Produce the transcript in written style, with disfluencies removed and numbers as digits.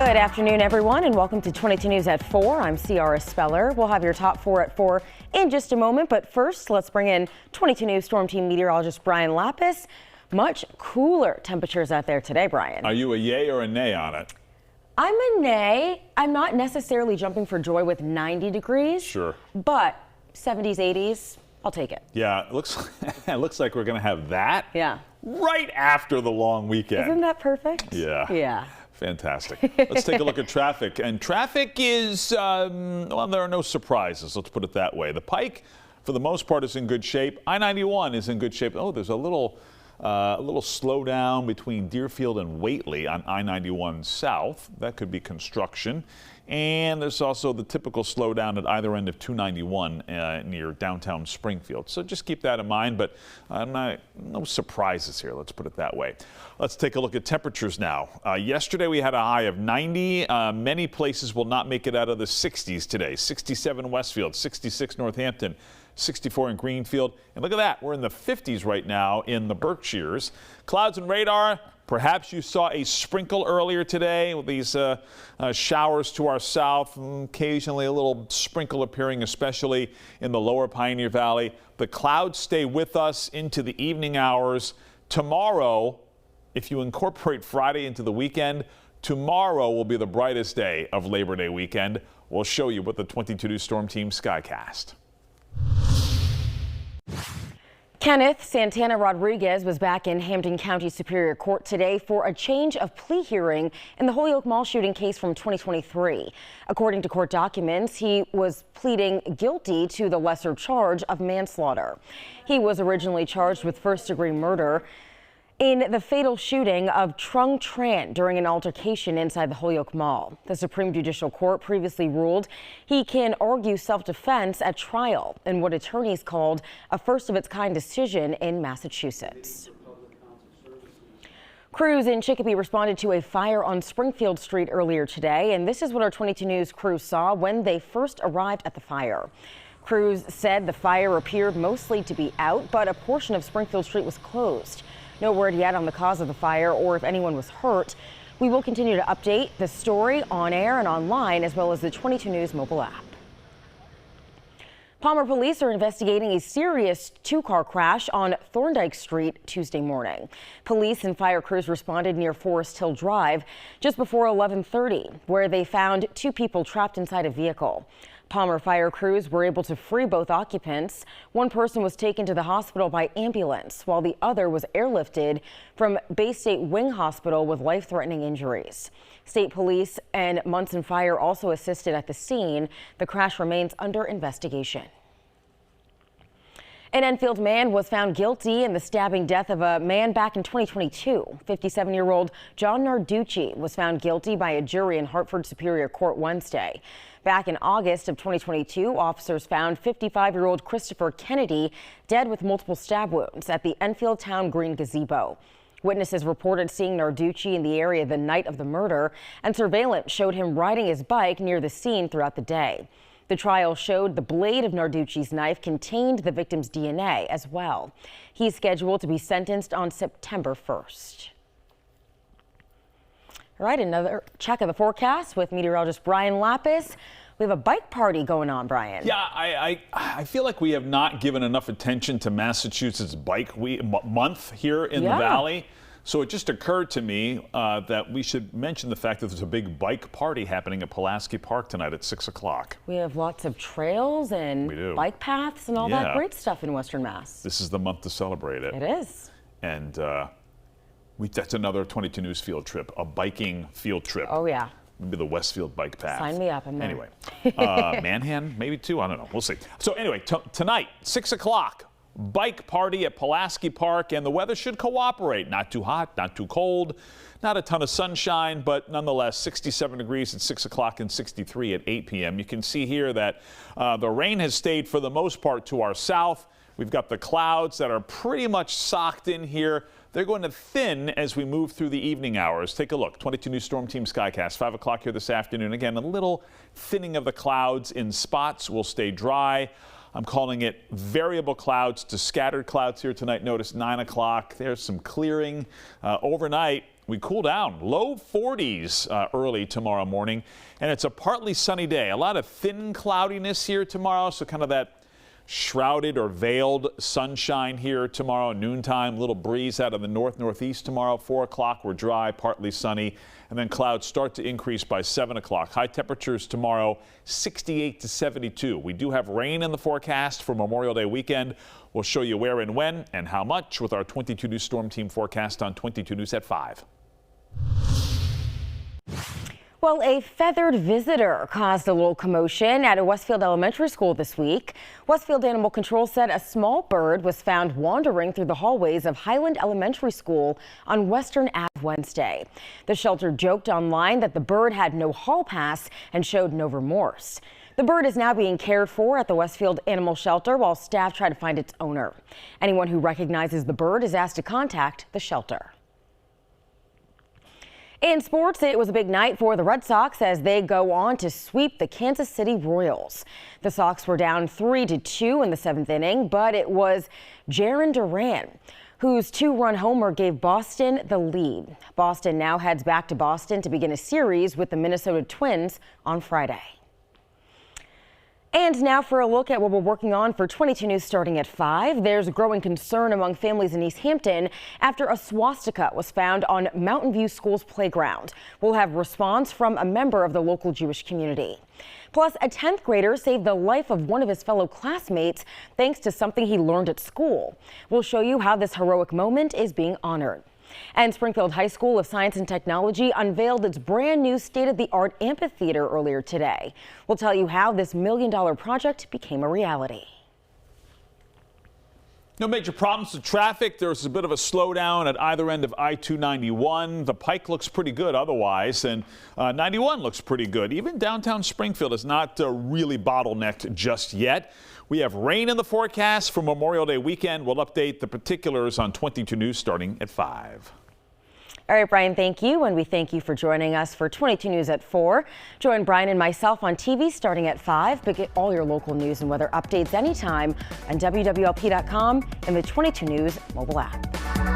Good afternoon, everyone, and welcome to 22 News at 4. I'm Ciara Speller. We'll have your top 4 at 4 in just a moment, but first, let's bring in 22 News Storm Team meteorologist Brian Lapis. Much cooler temperatures out there today, Brian. Are you a yay or a nay on it? I'm a nay. I'm not necessarily jumping for joy with 90 degrees. Sure. But 70s, 80s, I'll take it. Yeah, it looks like we're going to have that right after the long weekend. Isn't that perfect? Yeah. Yeah. Fantastic. Let's take a look at traffic. And traffic is, well, there are no surprises. Let's put it that way. The Pike, for the most part, is in good shape. I-91 is in good shape. Oh, there's a little slowdown between Deerfield and Whately on I-91 South. That could be construction. And there's also the typical slowdown at either end of 291 near downtown Springfield. So just keep that in mind, but no surprises here. Let's put it that way. Let's take a look at temperatures now. Yesterday we had a high of 90. Many places will not make it out of the 60s today. 67 Westfield, 66 Northampton, 64 in Greenfield. And look at that. We're in the 50s right now in the Berkshires. Clouds and radar. Perhaps you saw a sprinkle earlier today with these showers to our south, occasionally a little sprinkle appearing, especially in the lower Pioneer Valley. The clouds stay with us into the evening hours. Tomorrow, if you incorporate Friday into the weekend, tomorrow will be the brightest day of Labor Day weekend. We'll show you what the 22 News Storm Team Skycast. Kenneth Santana Rodriguez was back in Hampden County Superior Court today for a change of plea hearing in the Holyoke Mall shooting case from 2023. According to court documents, he was pleading guilty to the lesser charge of manslaughter. He was originally charged with first-degree murder in the fatal shooting of Trung Tran during an altercation inside the Holyoke Mall. The Supreme Judicial Court previously ruled he can argue self-defense at trial in what attorneys called a first-of-its-kind decision in Massachusetts. Crews in Chicopee responded to a fire on Springfield Street earlier today, and this is what our 22 News crew saw when they first arrived at the fire. Crews said the fire appeared mostly to be out, but a portion of Springfield Street was closed. No word yet on the cause of the fire or if anyone was hurt. We will continue to update the story on air and online, as well as the 22 News mobile app. Palmer police are investigating a serious two-car crash on Thorndike Street Tuesday morning. Police and fire crews responded near Forest Hill Drive just before 11:30, where they found 2 people trapped inside a vehicle. Palmer fire crews were able to free both occupants. One person was taken to the hospital by ambulance, while the other was airlifted from Bay State Wing Hospital with life-threatening injuries. State police and Munson Fire also assisted at the scene. The crash remains under investigation. An Enfield man was found guilty in the stabbing death of a man back in 2022. 57-year-old John Narducci was found guilty by a jury in Hartford Superior Court Wednesday. Back in August of 2022, officers found 55-year-old Christopher Kennedy dead with multiple stab wounds at the Enfield Town Green gazebo. Witnesses reported seeing Narducci in the area the night of the murder, and surveillance showed him riding his bike near the scene throughout the day. The trial showed the blade of Narducci's knife contained the victim's DNA as well. He's scheduled to be sentenced on September 1st. All right, another check of the forecast with meteorologist Brian Lapis. We have a bike party going on, Brian. Yeah, I feel like we have not given enough attention to Massachusetts Bike Month here in the Valley. So it just occurred to me that we should mention the fact that there's a big bike party happening at Pulaski Park tonight at 6 o'clock. We have lots of trails and bike paths and all that great stuff in Western Mass. This is the month to celebrate it. It is. And that's another 22 News field trip, a biking field trip. Oh, yeah. Maybe the Westfield Bike Path. Sign me up. Anyway, Manhan, maybe too. I don't know. We'll see. So anyway, tonight, 6 o'clock. Bike party at Pulaski Park, and the weather should cooperate. Not too hot, not too cold, not a ton of sunshine, but nonetheless 67 degrees at 6 o'clock and 63 at 8 p.m. You can see here that the rain has stayed for the most part to our south. We've got the clouds that are pretty much socked in here. They're going to thin as we move through the evening hours. Take a look. 22 News Storm Team Skycast, 5 o'clock here this afternoon. Again, a little thinning of the clouds in spots. Will stay dry. I'm calling it variable clouds to scattered clouds here tonight. Notice 9 o'clock. There's some clearing overnight. We cool down, low 40s early tomorrow morning, and it's a partly sunny day. A lot of thin cloudiness here tomorrow, so kind of that shrouded or veiled sunshine here tomorrow, noontime. Little breeze out of the northeast tomorrow. 4 o'clock, we're dry, partly sunny, and then clouds start to increase by 7 o'clock. High temperatures tomorrow, 68 to 72. We do have rain in the forecast for Memorial Day weekend. We'll show you where and when and how much with our 22 News Storm Team forecast on 22 News at 5. Well, a feathered visitor caused a little commotion at a Westfield Elementary School this week. Westfield Animal Control said a small bird was found wandering through the hallways of Highland Elementary School on Western Ave Wednesday. The shelter joked online that the bird had no hall pass and showed no remorse. The bird is now being cared for at the Westfield Animal Shelter while staff try to find its owner. Anyone who recognizes the bird is asked to contact the shelter. In sports, it was a big night for the Red Sox as they go on to sweep the Kansas City Royals. The Sox were down 3-2 in the 7th inning, but it was Jarren Duran whose 2-run homer gave Boston the lead. Boston now heads back to Boston to begin a series with the Minnesota Twins on Friday. And now for a look at what we're working on for 22 News starting at 5. There's growing concern among families in East Hampton after a swastika was found on Mountain View School's playground. We'll have response from a member of the local Jewish community. Plus, a 10th grader saved the life of one of his fellow classmates thanks to something he learned at school. We'll show you how this heroic moment is being honored. And Springfield High School of Science and Technology unveiled its brand new state-of-the-art amphitheater earlier today. We'll tell you how this $1 million project became a reality. No major problems with traffic. There's a bit of a slowdown at either end of I-291. The Pike looks pretty good otherwise, and 91 looks pretty good. Even downtown Springfield is not really bottlenecked just yet. We have rain in the forecast for Memorial Day weekend. We'll update the particulars on 22 News starting at 5. All right, Brian, thank you. And we thank you for joining us for 22 News at 4. Join Brian and myself on TV starting at 5. But get all your local news and weather updates anytime on wwlp.com and the 22 News mobile app.